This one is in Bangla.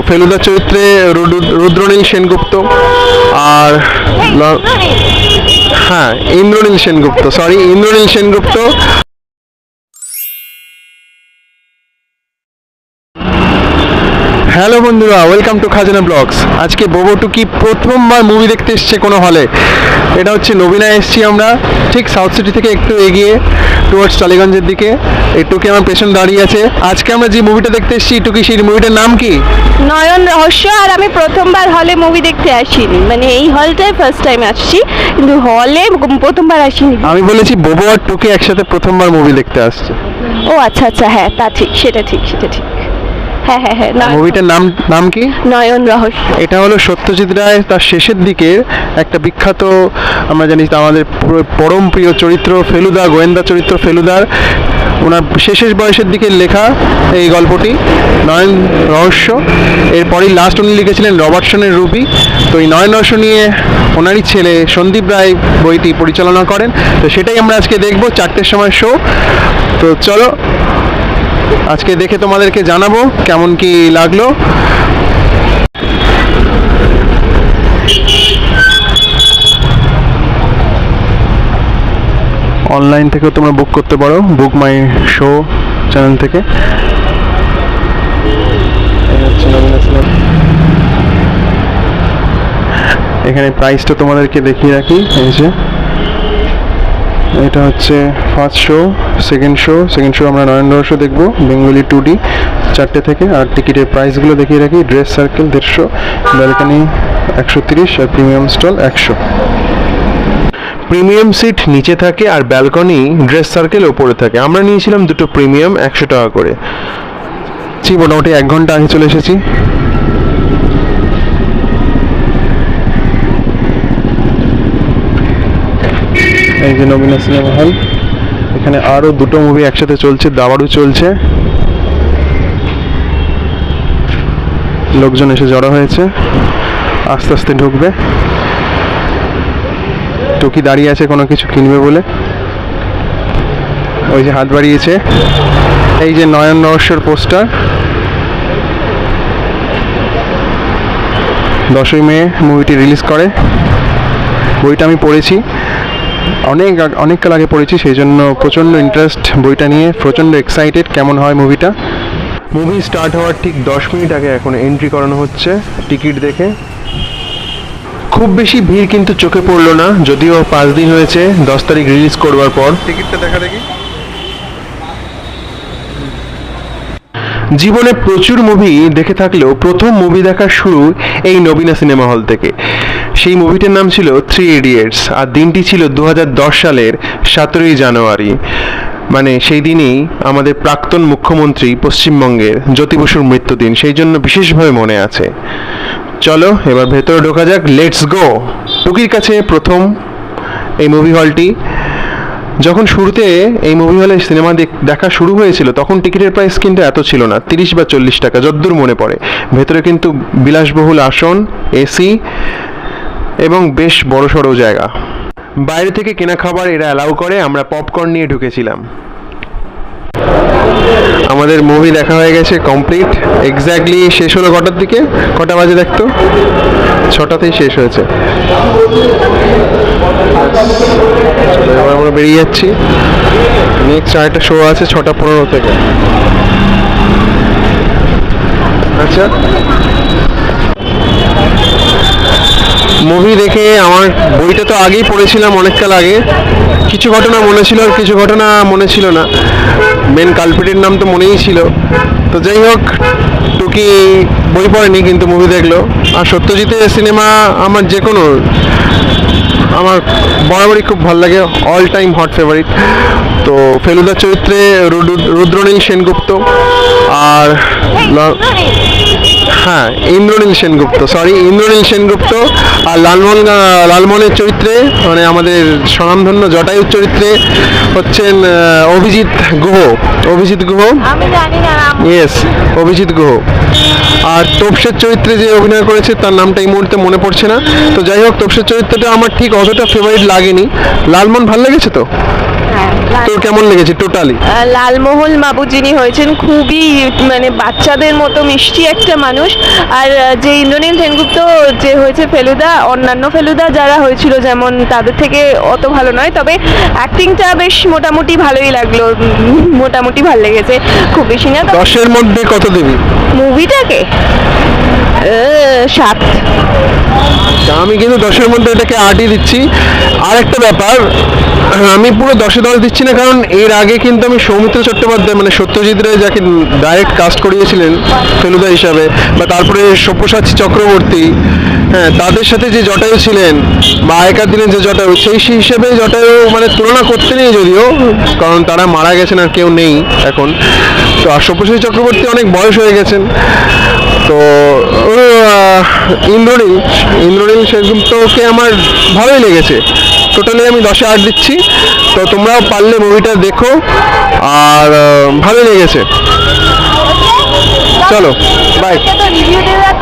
ফেলুদা চরিত্রে রুদ্রনীল সেনগুপ্ত, আর হ্যাঁ ইন্দ্রনীল সেনগুপ্ত। হ্যালো বন্ধুরা, ওয়েলকাম টু খাজানা ব্লগস। আজকে বোবো টুকি প্রথমবার মুভি দেখতে এসছে কোনো হলে। এটা হচ্ছে নবীনা, এসছি আমরা ঠিক সাউথ সিটি থেকে একটু এগিয়ে টুয়ার্ডস টালিগঞ্জের দিকে। এই টুকি আমার পেছনে দাঁড়িয়ে আছে। আজকে আমরা যে মুভিটা দেখতে এসছি টুকি, সেই মুভিটার নাম কি? নয়ন রহস্য। আর আমি প্রথমবার হলে মুভি দেখতে আসিনি, মানে এই হলটাই ফার্স্ট টাইম আসছি, কিন্তু হলে প্রথমবার আসিনি। আমি বলেছি বোবো আর টুকি একসাথে প্রথমবার মুভি দেখতে আসছে। ও আচ্ছা আচ্ছা, হ্যাঁ তা ঠিক, সেটা ঠিক। হ্যাঁ হ্যাঁ হ্যাঁ, মুভিটার নাম কি? নয়ন রহস্য। এটা হলো সত্যজিৎ রায় তার শেষের দিকে একটা বিখ্যাত, আমরা জানি আমাদের পরম প্রিয় চরিত্র ফেলুদা, গোয়েন্দা চরিত্র ফেলুদার ওনার শেষ বয়সের দিকে লেখা এই গল্পটি নয়ন রহস্য। এরপরই লাস্ট উনি লিখেছিলেন রবার্টসনের রুবি। তো এই নয়ন রহস্য নিয়ে ওনারই ছেলে সন্দীপ রায় বইটি পরিচালনা করেন। তো সেটাই আমরা আজকে দেখব, 4টের সময় শো। তো চলো আজকে দেখে তোমাদেরকে জানাবো কেমন কি লাগলো। অনলাইন থেকেও তোমরা বুক করতে পারো, বুক মাই শো চ্যানেল থেকে। এখানে প্রাইসটা তোমাদেরকে দেখিয়ে রাখি। এই যে এটা হচ্ছে ফার্স্ট শো, সেকেন্ড শো আমরা নয়ন রহস্য দেখবো, বেঙ্গলি 2D 4টে থেকে। আর টিকিটের প্রাইসগুলো দেখিয়ে রাখি। ড্রেস সার্কেল 150, ব্যালকনি 130 আর প্রিমিয়াম স্টল 100। প্রিমিয়াম সিট নিচে থাকে আর ব্যালকনি ড্রেস সার্কেল ওপরে থাকে। আমরা নিয়েছিলাম দুটো প্রিমিয়াম, 100 টাকা করে। মোটামুটি 1 ঘন্টা আগে চলে এসেছি। এই যে নবীনা সিনেমা হল, এখানে আরো দুটো মুভি একসাথে চলছে, দাবাড়ু চলছে। লোকজন এসে জড়ো হয়েছে, আস্তে আস্তে ঢুকবে। টুকি দাঁড়িয়ে আছে কোনো কিছু কিনবে বলে, ওই যে হাত বাড়িয়েছে। এই যে নয়ন রহস্যর পোস্টার, 10ই মে মুভিটি রিলিজ করে। বইটা আমি পড়েছি, অনেক কাল আগে পড়েছি, সেই জন্য প্রচণ্ড ইন্টারেস্ট বইটা নিয়ে, প্রচণ্ড এক্সাইটেড কেমন হয় মুভিটা। মুভি স্টার্ট হওয়ার ঠিক 10 মিনিট আগে এখন এন্ট্রি করানো হচ্ছে টিকিট দেখে। খুব বেশি ভিড় কিন্তু চোখে পড়লো না, যদিও 5 দিন হয়েছে 10 তারিখ রিলিজ করবার পর। টিকিটটা দেখা দেখি। জীবনে প্রচুর মুভি দেখে থাকলেও প্রথম মুভি দেখার শুরু এই নবীনা সিনেমা হল থেকে। সেই মুভিটার নাম ছিল 3 ইডিয়টস, আর দিনটি ছিল 2010 সালের 17ই জানুয়ারি। মানে সেই দিনই আমাদের প্রাক্তন মুখ্যমন্ত্রী পশ্চিমবঙ্গের জ্যোতি বসুর মৃত্যুদিন, সেই জন্য বিশেষভাবে মনে আছে। চলো এবার ভেতরে ঢোকা যাক, লেটস গো। টুকির কাছে প্রথম এই মুভি হলটি। যখন শুরুতে এই মুভি হলে সিনেমা দেখা শুরু হয়েছিল তখন টিকিটের প্রাইস কিন্তু এত ছিল না, 30 বা 40 টাকা যদ্দূর মনে পড়ে। ভেতরে কিন্তু বিলাসবহুল আসন, এসি এবং বেশ বড় সড়ো জায়গা। বাইরে থেকে কেনা খাবার এরা অ্যালাউ করে। আমরা পপকর্ন নিয়ে ঢুকেছিলাম। আমাদের মুভি দেখা হয়ে গেছে কমপ্লিট। এক্স্যাক্টলি শেষ হলো কটার দিকে? কটা বাজে দেখতো? 6টাতেই শেষ হয়েছে। এবার আমরা বেরিয়ে যাচ্ছি। নেক্সট আরেকটা শো আছে 6:15 থেকে। আচ্ছা, মুভি দেখে আমার বইটা তো আগেই পড়েছিলাম অনেককাল আগে। কিছু ঘটনা মনে ছিল আর কিছু ঘটনা মনে ছিল না। মেন কালপিটের নাম তো মনেই ছিল। তো যাই হোক, টুকি বই পড়েনি কিন্তু মুভি দেখলো। আর সত্যজিতের সিনেমা আমার আমার বরাবরই খুব ভালো লাগে, অল টাইম হট ফেভারিট। তো ফেলুদার চরিত্রে রুদ্রনীল সেনগুপ্ত আর হ্যাঁ ইন্দ্রনীল সেনগুপ্ত আর লালমোহনের চরিত্রে, মানে আমাদের স্বনামধন্য জটায়ুর চরিত্রে হচ্ছেন অভিজিৎ গুহ। ইয়েস, অভিজিৎ গুহ। আর তোপসের চরিত্রে যে অভিনয় করেছে তার নামটা এই মুহূর্তে মনে পড়ছে না। তো যাই হোক, তোপসের চরিত্রটা আমার ঠিক অতটা ফেভারিট লাগেনি। লালমোহন ভালো লেগেছে তো? তোর কেমন লেগেছে টোটালি? লালমোহন মাবু যিনি হয়েছেন খুবই মানে বাচ্চাদের মতো মিষ্টি একটা মানুষ। আর যে ইন্দ্রনীল সেনগুপ্ত যে হয়েছে ফেলুদা, অন্যান্য ফেলুদা যারা হয়েছিল যেমন তাদের থেকে অত ভালো নয়, তবে অ্যাক্টিংটা বেশ মোটামুটি ভালোই লাগলো, মোটামুটি ভালো লেগেছে, খুব বেশি না। 10-এর মধ্যে কত দিবি? মুভিটাকে 7। আমি কিন্তু 10-এর মধ্যে এটাকে 8ই দিচ্ছি। আর একটা ব্যাপার, আমি পুরো 10-এ 10 দিচ্ছি না, কারণ এর আগে কিন্তু আমি সৌমিত্র চট্টোপাধ্যায় মানে সত্যজিৎ রায় যাকে ডাইরেক্ট কাস্ট করিয়েছিলেন ফেলুদা হিসাবে, বা তারপরে সব্যসাচী চক্রবর্তী, হ্যাঁ তাদের সাথে যে জটায়ু ছিলেন বা আগেকার দিনে যে জটায়ু, সেই হিসেবে জটায়ু মানে তুলনা করতে নেই যদিও, কারণ তারা মারা গেছেন আর কেউ নেই এখন। তো আর সব্যসাচী চক্রবর্তী অনেক বয়স হয়ে গেছেন। তো ইন্দ্রনীল সেনগুপ্তকে আমার ভালোই লেগেছে। টোটালি আমি 10-এ 8 দিচ্ছি। তো তোমরাও পারলে মুভিটা দেখো, আর ভালোই লেগেছে। চলো বাই। রিভিউ দেওয়ার